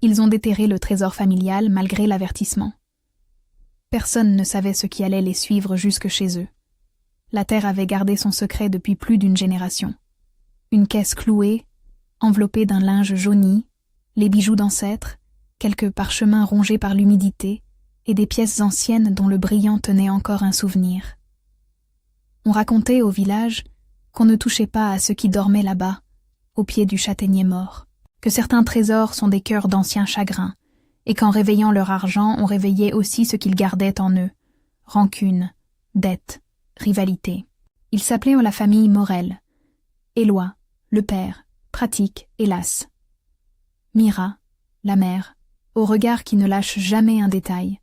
Ils ont déterré le trésor familial malgré l'avertissement. Personne ne savait ce qui allait les suivre jusque chez eux. La terre avait gardé son secret depuis plus d'une génération. Une caisse clouée, enveloppée d'un linge jauni, les bijoux d'ancêtres, quelques parchemins rongés par l'humidité et des pièces anciennes dont le brillant tenait encore un souvenir. On racontait au village qu'on ne touchait pas à ceux qui dormaient là-bas, au pied du châtaignier mort, que certains trésors sont des cœurs d'anciens chagrins, et qu'en réveillant leur argent, on réveillait aussi ce qu'ils gardaient en eux, rancune, dette, rivalité. Ils s'appelaient la famille Morel, Éloi, le père, pratique, hélas. Mira, la mère, au regard qui ne lâche jamais un détail.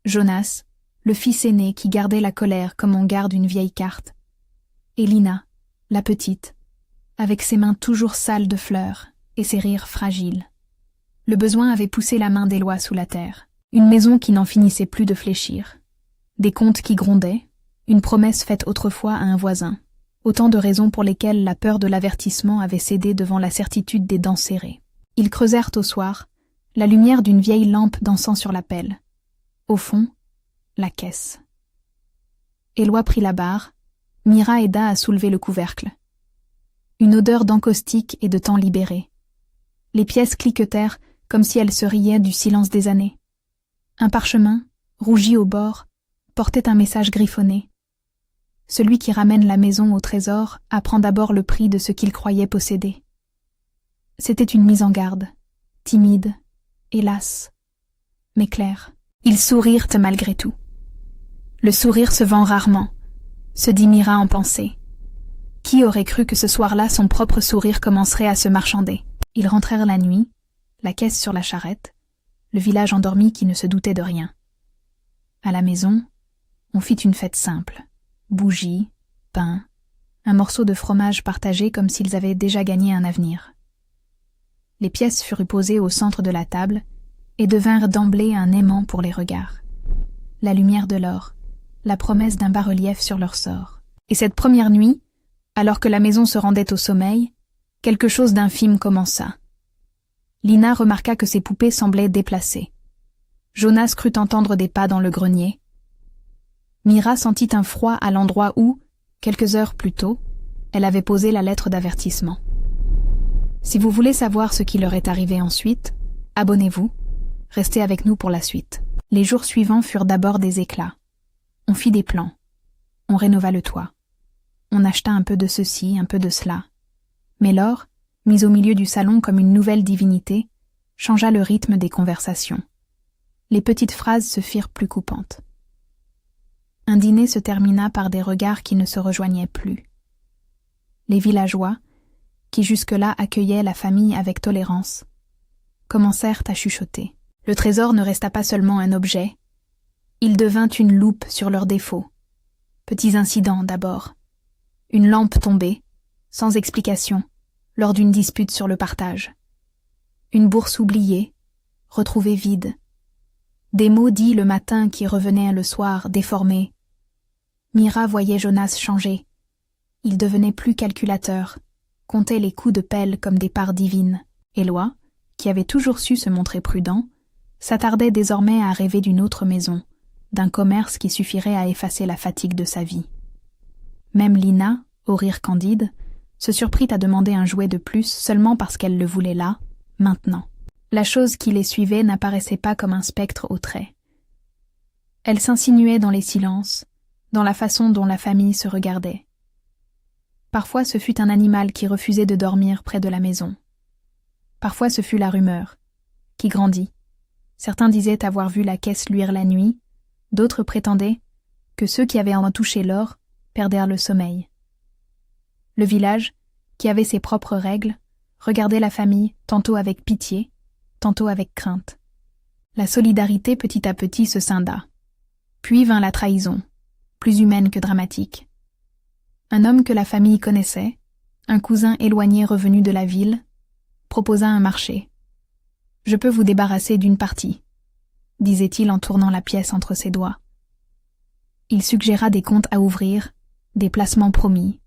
Jonas, le fils aîné qui gardait la colère comme on garde une vieille carte. Et Lina, la petite, avec ses mains toujours sales de fleurs et ses rires fragiles. Le besoin avait poussé la main d'Éloi sous la terre. Une maison qui n'en finissait plus de fléchir. Des comptes qui grondaient, une promesse faite autrefois à un voisin. Autant de raisons pour lesquelles la peur de l'avertissement avait cédé devant la certitude des dents serrées. Ils creusèrent au soir, la lumière d'une vieille lampe dansant sur la pelle. Au fond, la caisse. Éloi prit la barre, Mira aida à soulever le couvercle. Une odeur d'encaustique et de temps libéré. Les pièces cliquetèrent comme si elles se riaient du silence des années. Un parchemin, rougi au bord, portait un message griffonné. Celui qui ramène la maison au trésor apprend d'abord le prix de ce qu'il croyait posséder. C'était une mise en garde, timide, hélas, mais claire. Ils sourirent malgré tout. Le sourire se vend rarement, se dit Mira en pensée. Qui aurait cru que ce soir-là son propre sourire commencerait à se marchander? Ils rentrèrent la nuit, la caisse sur la charrette, le village endormi qui ne se doutait de rien. À la maison, on fit une fête simple. Bougies, pain, un morceau de fromage partagé comme s'ils avaient déjà gagné un avenir. Les pièces furent posées au centre de la table et devinrent d'emblée un aimant pour les regards. La lumière de l'or, la promesse d'un bas-relief sur leur sort. Et cette première nuit, alors que la maison se rendait au sommeil, quelque chose d'infime commença. Lina remarqua que ses poupées semblaient déplacées. Jonas crut entendre des pas dans le grenier. Mira sentit un froid à l'endroit où, quelques heures plus tôt, elle avait posé la lettre d'avertissement. Si vous voulez savoir ce qui leur est arrivé ensuite, abonnez-vous, restez avec nous pour la suite. Les jours suivants furent d'abord des éclats. On fit des plans. On rénova le toit. On acheta un peu de ceci, un peu de cela. Mais Laure, mise au milieu du salon comme une nouvelle divinité, changea le rythme des conversations. Les petites phrases se firent plus coupantes. Un dîner se termina par des regards qui ne se rejoignaient plus. Les villageois, qui jusque-là accueillaient la famille avec tolérance, commencèrent à chuchoter. Le trésor ne resta pas seulement un objet, il devint une loupe sur leurs défauts. Petits incidents d'abord. Une lampe tombée, sans explication, lors d'une dispute sur le partage. Une bourse oubliée, retrouvée vide. Des mots dits le matin qui revenaient le soir, déformés. Mira voyait Jonas changer. Il devenait plus calculateur, comptait les coups de pelle comme des parts divines. Éloi, qui avait toujours su se montrer prudent, s'attardait désormais à rêver d'une autre maison, d'un commerce qui suffirait à effacer la fatigue de sa vie. Même Lina, au rire candide, se surprit à demander un jouet de plus seulement parce qu'elle le voulait là, maintenant. La chose qui les suivait n'apparaissait pas comme un spectre aux traits. Elle s'insinuait dans les silences, dans la façon dont la famille se regardait. Parfois ce fut un animal qui refusait de dormir près de la maison. Parfois ce fut la rumeur, qui grandit. Certains disaient avoir vu la caisse luire la nuit, d'autres prétendaient que ceux qui avaient en touché l'or perdèrent le sommeil. Le village, qui avait ses propres règles, regardait la famille tantôt avec pitié, tantôt avec crainte. La solidarité petit à petit se scinda. Puis vint la trahison, plus humaine que dramatique. Un homme que la famille connaissait, un cousin éloigné revenu de la ville, proposa un marché. « Je peux vous débarrasser d'une partie », disait-il en tournant la pièce entre ses doigts. Il suggéra des comptes à ouvrir, des placements promis,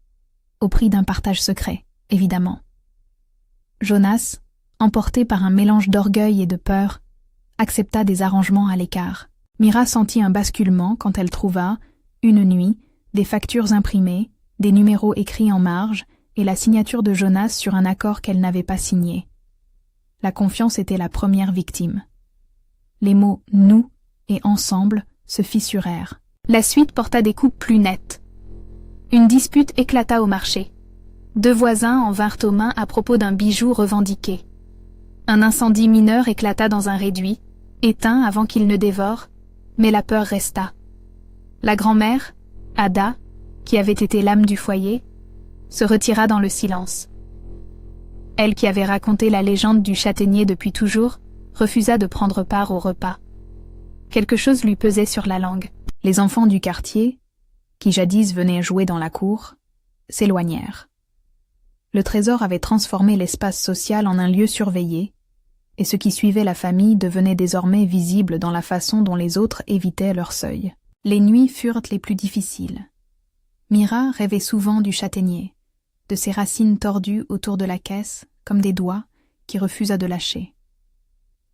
au prix d'un partage secret, évidemment. Jonas, emportée par un mélange d'orgueil et de peur, accepta des arrangements à l'écart. Mira sentit un basculement quand elle trouva, une nuit, des factures imprimées, des numéros écrits en marge et la signature de Jonas sur un accord qu'elle n'avait pas signé. La confiance était la première victime. Les mots « nous » et « ensemble » se fissurèrent. La suite porta des coups plus nets. Une dispute éclata au marché. 2 voisins en vinrent aux mains à propos d'un bijou revendiqué. Un incendie mineur éclata dans un réduit, éteint avant qu'il ne dévore, mais la peur resta. La grand-mère, Ada, qui avait été l'âme du foyer, se retira dans le silence. Elle qui avait raconté la légende du châtaignier depuis toujours, refusa de prendre part au repas. Quelque chose lui pesait sur la langue. Les enfants du quartier, qui jadis venaient jouer dans la cour, s'éloignèrent. Le trésor avait transformé l'espace social en un lieu surveillé, et ce qui suivait la famille devenait désormais visible dans la façon dont les autres évitaient leur seuil. Les nuits furent les plus difficiles. Mira rêvait souvent du châtaignier, de ses racines tordues autour de la caisse, comme des doigts, qui refusa de lâcher.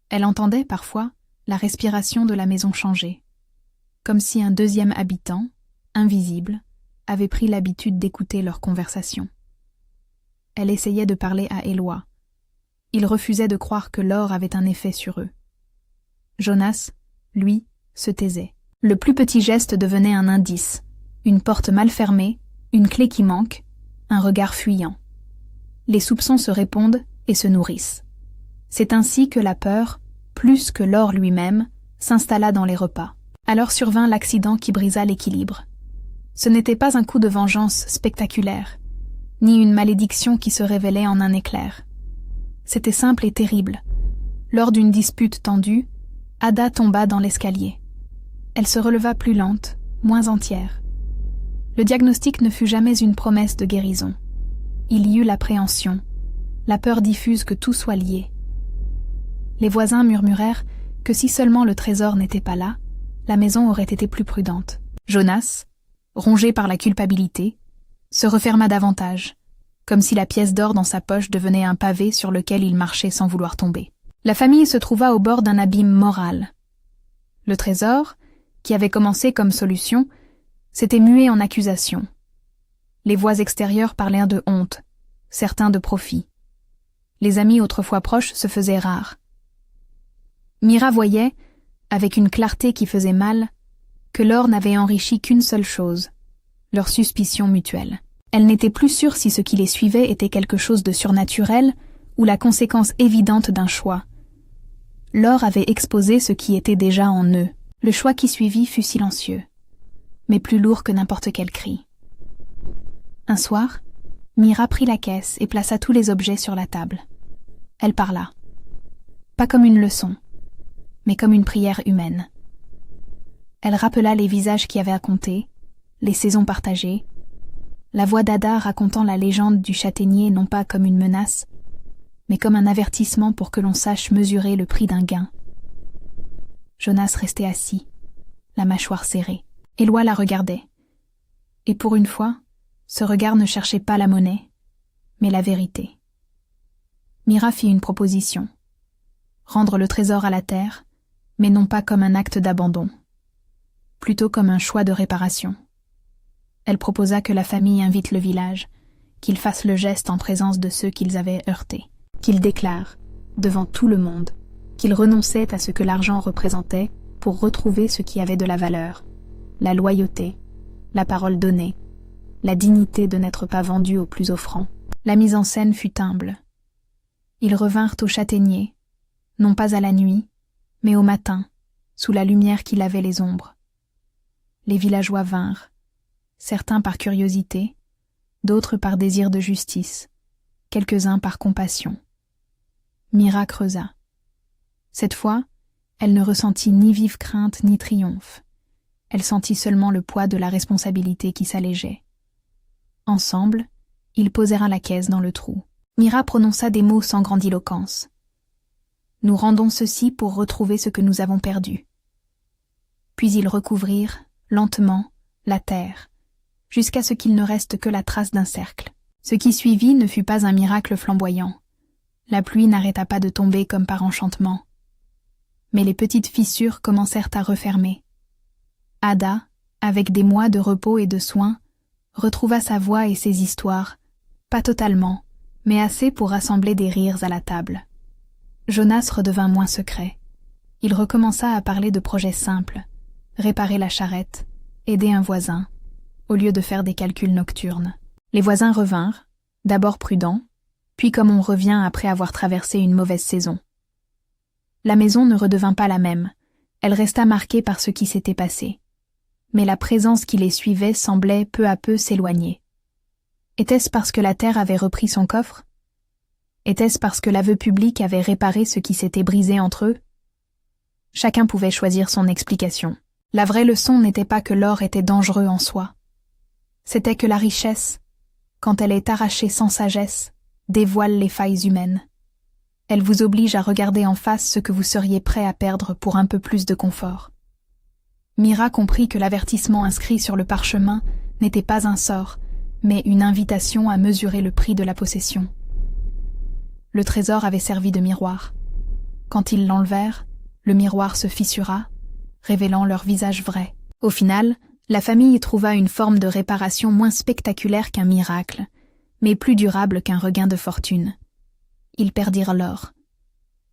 Elle entendait parfois la respiration de la maison changer, comme si un deuxième habitant, invisible, avait pris l'habitude d'écouter leurs conversations. Elle essayait de parler à Éloi. Il refusait de croire que l'or avait un effet sur eux. Jonas, lui, se taisait. Le plus petit geste devenait un indice, une porte mal fermée, une clé qui manque, un regard fuyant. Les soupçons se répondent et se nourrissent. C'est ainsi que la peur, plus que l'or lui-même, s'installa dans les repas. Alors survint l'accident qui brisa l'équilibre. Ce n'était pas un coup de vengeance spectaculaire, ni une malédiction qui se révélait en un éclair. C'était simple et terrible. Lors d'une dispute tendue, Ada tomba dans l'escalier. Elle se releva plus lente, moins entière. Le diagnostic ne fut jamais une promesse de guérison. Il y eut l'appréhension, la peur diffuse que tout soit lié. Les voisins murmurèrent que si seulement le trésor n'était pas là, la maison aurait été plus prudente. Jonas, rongé par la culpabilité, se referma davantage, comme si la pièce d'or dans sa poche devenait un pavé sur lequel il marchait sans vouloir tomber. La famille se trouva au bord d'un abîme moral. Le trésor, qui avait commencé comme solution, s'était mué en accusation. Les voix extérieures parlèrent de honte, certains de profit. Les amis autrefois proches se faisaient rares. Mira voyait, avec une clarté qui faisait mal, que l'or n'avait enrichi qu'une seule chose, leur suspicion mutuelle. Elle n'était plus sûre si ce qui les suivait était quelque chose de surnaturel ou la conséquence évidente d'un choix. L'or avait exposé ce qui était déjà en eux. Le choix qui suivit fut silencieux, mais plus lourd que n'importe quel cri. Un soir, Mira prit la caisse et plaça tous les objets sur la table. Elle parla. Pas comme une leçon, mais comme une prière humaine. Elle rappela les visages qui avaient à compter, les saisons partagées, la voix d'Ada racontant la légende du châtaignier non pas comme une menace, mais comme un avertissement pour que l'on sache mesurer le prix d'un gain. Jonas restait assis, la mâchoire serrée. Éloi la regardait. Et pour une fois, ce regard ne cherchait pas la monnaie, mais la vérité. Mira fit une proposition. Rendre le trésor à la terre, mais non pas comme un acte d'abandon, plutôt comme un choix de réparation. Elle proposa que la famille invite le village, qu'ils fassent le geste en présence de ceux qu'ils avaient heurtés, qu'ils déclarent, devant tout le monde, qu'ils renonçaient à ce que l'argent représentait pour retrouver ce qui avait de la valeur, la loyauté, la parole donnée, la dignité de n'être pas vendu au plus offrant. La mise en scène fut humble. Ils revinrent au châtaignier, non pas à la nuit, mais au matin, sous la lumière qui lavait les ombres. Les villageois vinrent, certains par curiosité, d'autres par désir de justice, quelques-uns par compassion. Mira creusa. Cette fois, elle ne ressentit ni vive crainte ni triomphe. Elle sentit seulement le poids de la responsabilité qui s'allégeait. Ensemble, ils posèrent la caisse dans le trou. Mira prononça des mots sans grandiloquence. « Nous rendons ceci pour retrouver ce que nous avons perdu. » Puis ils recouvrirent, lentement, la terre, jusqu'à ce qu'il ne reste que la trace d'un cercle. Ce qui suivit ne fut pas un miracle flamboyant. La pluie n'arrêta pas de tomber comme par enchantement. Mais les petites fissures commencèrent à refermer. Ada, avec des mois de repos et de soins, retrouva sa voix et ses histoires, pas totalement, mais assez pour rassembler des rires à la table. Jonas redevint moins secret. Il recommença à parler de projets simples, réparer la charrette, aider un voisin, au lieu de faire des calculs nocturnes. Les voisins revinrent, d'abord prudents, puis comme on revient après avoir traversé une mauvaise saison. La maison ne redevint pas la même, elle resta marquée par ce qui s'était passé. Mais la présence qui les suivait semblait peu à peu s'éloigner. Était-ce parce que la terre avait repris son coffre? Était-ce parce que l'aveu public avait réparé ce qui s'était brisé entre eux? Chacun pouvait choisir son explication. La vraie leçon n'était pas que l'or était dangereux en soi. C'était que la richesse, quand elle est arrachée sans sagesse, dévoile les failles humaines. Elle vous oblige à regarder en face ce que vous seriez prêt à perdre pour un peu plus de confort. Mira comprit que l'avertissement inscrit sur le parchemin n'était pas un sort, mais une invitation à mesurer le prix de la possession. Le trésor avait servi de miroir. Quand ils l'enlevèrent, le miroir se fissura, révélant leur visage vrai. Au final, la famille trouva une forme de réparation moins spectaculaire qu'un miracle, mais plus durable qu'un regain de fortune. Ils perdirent l'or.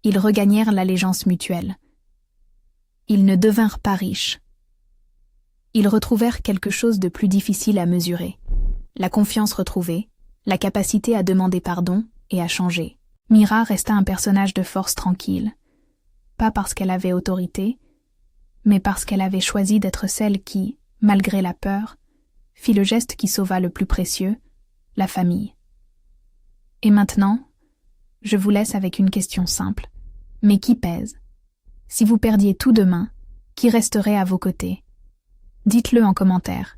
Ils regagnèrent l'allégeance mutuelle. Ils ne devinrent pas riches. Ils retrouvèrent quelque chose de plus difficile à mesurer. La confiance retrouvée, la capacité à demander pardon et à changer. Mira resta un personnage de force tranquille. Pas parce qu'elle avait autorité, mais parce qu'elle avait choisi d'être celle qui, malgré la peur, fit le geste qui sauva le plus précieux, la famille. Et maintenant, je vous laisse avec une question simple. Mais qui pèse? Si vous perdiez tout demain, qui resterait à vos côtés? Dites-le en commentaire.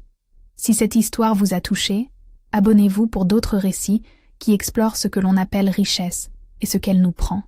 Si cette histoire vous a touché, abonnez-vous pour d'autres récits qui explorent ce que l'on appelle richesse et ce qu'elle nous prend.